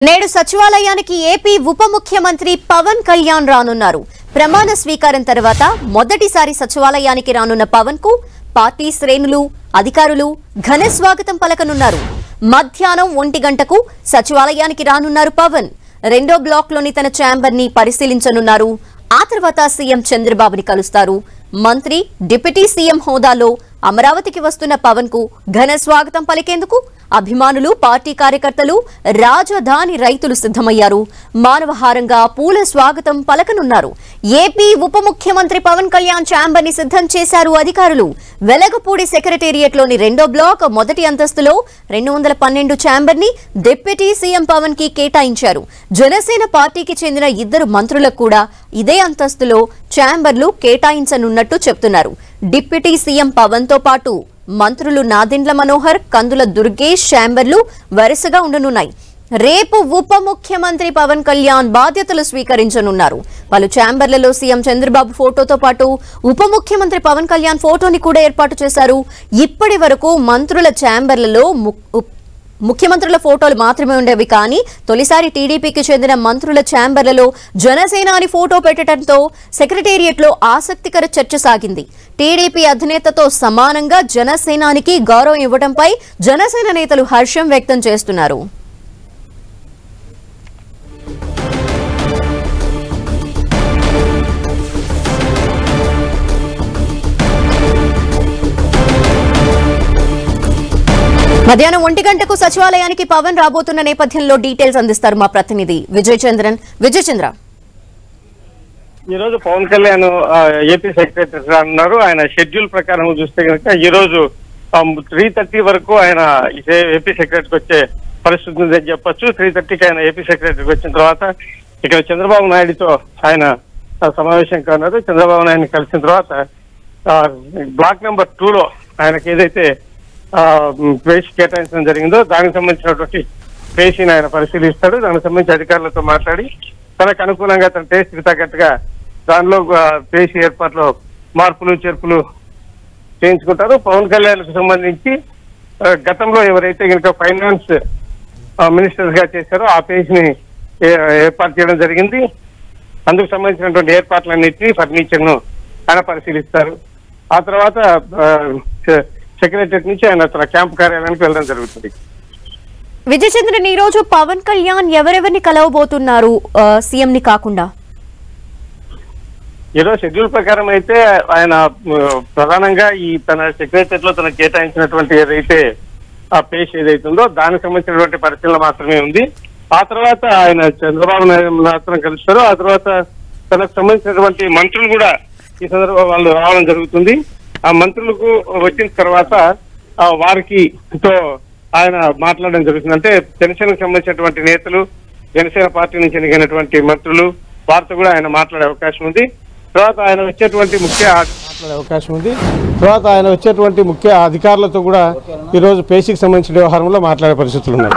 నేడు సచివాలయానికి ఏపీ ఉప ముఖ్యమంత్రి పవన్ కళ్యాణ్ రానున్నారు. ప్రమాణ స్వీకారం తర్వాత మొదటిసారి సచివాలయానికి రానున్న పవన్ కు పార్టీ శ్రేణులు, అధికారులు ఘన స్వాగతం పలకనున్నారు. మధ్యాహ్నం 1 గంటకు సచివాలయానికి రానున్నారు పవన్. రెండో బ్లాక్ లోని తన ఛాంబర్ ని పరిశీలించనున్నారు. ఆ తర్వాత సీఎం చంద్రబాబుని కలుస్తారు. మంత్రి, డిప్యూటీ సీఎం హోదాలో అమరావతికి వస్తున్న పవన్ కు ఘన స్వాగతం పలికేందుకు అభిమానులు, పార్టీ కార్యకర్తలు, రాజధాని రైతులు సిద్ధమయ్యారు. మానవహారంగా పూల స్వాగతం పలకనున్నారు. ఏపీ ఉప ముఖ్యమంత్రి పవన్ కళ్యాణ్ ఛాంబర్ ని సిద్ధం చేశారు అధికారులు. వెలగపూడి సెక్రటేరియట్ లోని రెండో బ్లాక్ మొదటి అంతస్తులో 212 ఛాంబర్ ని డిప్యూటీ సీఎం పవన్ కి కేటాయించారు. జనసేన పార్టీకి చెందిన 2 మంత్రులకు కూడా ఇదే అంతస్తులో ఛాంబర్లు కేటాయించనున్నట్టు చెప్తున్నారు. డిప్యూటీ సీఎం పవన్ తో పాటు మంత్రులు నాదెండ్ల మనోహర్, కందుల దుర్గేష్ ఛాంబర్లు వరుసగా ఉండనున్నాయి. రేపు ఉప ముఖ్యమంత్రి పవన్ కళ్యాణ్ బాధ్యతలు స్వీకరించనున్నారు. పలు ఛాంబర్లలో సీఎం చంద్రబాబు ఫోటోతో పాటు ఉప ముఖ్యమంత్రి పవన్ కళ్యాణ్ ఫోటోని కూడా ఏర్పాటు చేశారు. ఇప్పటి వరకు మంత్రుల ఛాంబర్లలో ముఖ్యమంత్రుల ఫోటోలు మాత్రమే ఉండేవి. కానీ తొలిసారి టీడీపీకి చెందిన మంత్రుల ఛాంబర్లలో జనసేనాని ఫోటో పెట్టడంతో సెక్రటేరియట్ లో ఆసక్తికర చర్చ సాగింది. టీడీపీ అధినేతతో సమానంగా జనసేనానికి గౌరవం ఇవ్వడంపై జనసేన నేతలు హర్షం వ్యక్తం చేస్తున్నారు. మధ్యాహ్నం 1 గంటకు సచివాలయానికి పవన్ రాబోతున్న నేపథ్యంలో డీటెయిల్స్ అందిస్తారు మా ప్రతినిధి విజయ్ చంద్రన్. విజయ్ చంద్ర, ఈ రోజు పవన్ కళ్యాణ్ ఏపీ సెక్రటరీ అన్నారు. ఆయన షెడ్యూల్ ప్రకారం చూస్తే కనుక ఈ రోజు 3:30 వరకు ఆయన ఏపీ సెక్రటరీకి వచ్చే పరిస్థితి ఉందని చెప్పొచ్చు. 3:30కి ఆయన ఏపీ సెక్రటరీకి వచ్చిన తర్వాత ఇక్కడ చంద్రబాబు నాయుడుతో ఆయన సమావేశం కానున్నారు. చంద్రబాబు నాయుడిని కలిసిన తర్వాత బ్లాక్ నెంబర్ 2లో ఆయనకి ఏదైతే పేషి కేటాయించడం జరిగిందో దానికి సంబంధించినటువంటి పేషిని ఆయన పరిశీలిస్తాడు. దానికి సంబంధించి అధికారులతో మాట్లాడి తనకు అనుకూలంగా తన టేస్ట్కి తగ్గట్టుగా దానిలో పేషి ఏర్పాట్లో మార్పులు చేర్పులు చేయించుకుంటారు. పవన్ కళ్యాణ్ కు సంబంధించి గతంలో ఎవరైతే కనుక ఫైనాన్స్ మినిస్టర్స్ గా చేశారో ఆ పేషిని ఏర్పాటు చేయడం జరిగింది. అందుకు సంబంధించినటువంటి ఏర్పాట్లన్నింటినీ, ఫర్నిచర్ ను ఆయన పరిశీలిస్తారు. ఆ తర్వాత సెక్రటరీ నుంచి ఆయన తన క్యాంప్ కార్యాలయానికి వెళ్ళడం జరుగుతుంది. విజయ్ చంద్రన్, ఈ రోజు పవన్ కళ్యాణ్ ఎవరెవరిని కలవబోతున్నారు సీఎం ని కాకుండా? ఈరోజు షెడ్యూల్ ప్రకారం అయితే ఆయన ప్రధానంగా ఈ తన సెక్రటరీ లో తన కేటాయించినటువంటి ఏదైతే ఆ పేష్ ఏదైతుందో దానికి సంబంధించినటువంటి పరిశీలన మాత్రమే ఉంది. ఆ తర్వాత ఆయన చంద్రబాబు నాయుడు కలుస్తారు. ఆ తర్వాత తనకు సంబంధించినటువంటి మంత్రులు కూడా ఈ సందర్భంగా వాళ్ళు రావడం జరుగుతుంది. ఆ మంత్రులకు వచ్చిన తర్వాత వారికి తో ఆయన మాట్లాడడం జరుగుతుంది. అంటే జనసేనకు సంబంధించినటువంటి నేతలు, జనసేన పార్టీ నుంచి ఎన్నికైనటువంటి మంత్రులు, వారితో కూడా ఆయన మాట్లాడే అవకాశం ఉంది. తర్వాత ఆయన వచ్చేటువంటి ముఖ్య అధికారులతో కూడా ఈరోజు పేషికి సంబంధించిన వ్యవహారంలో మాట్లాడే పరిస్థితులు ఉన్నాయి.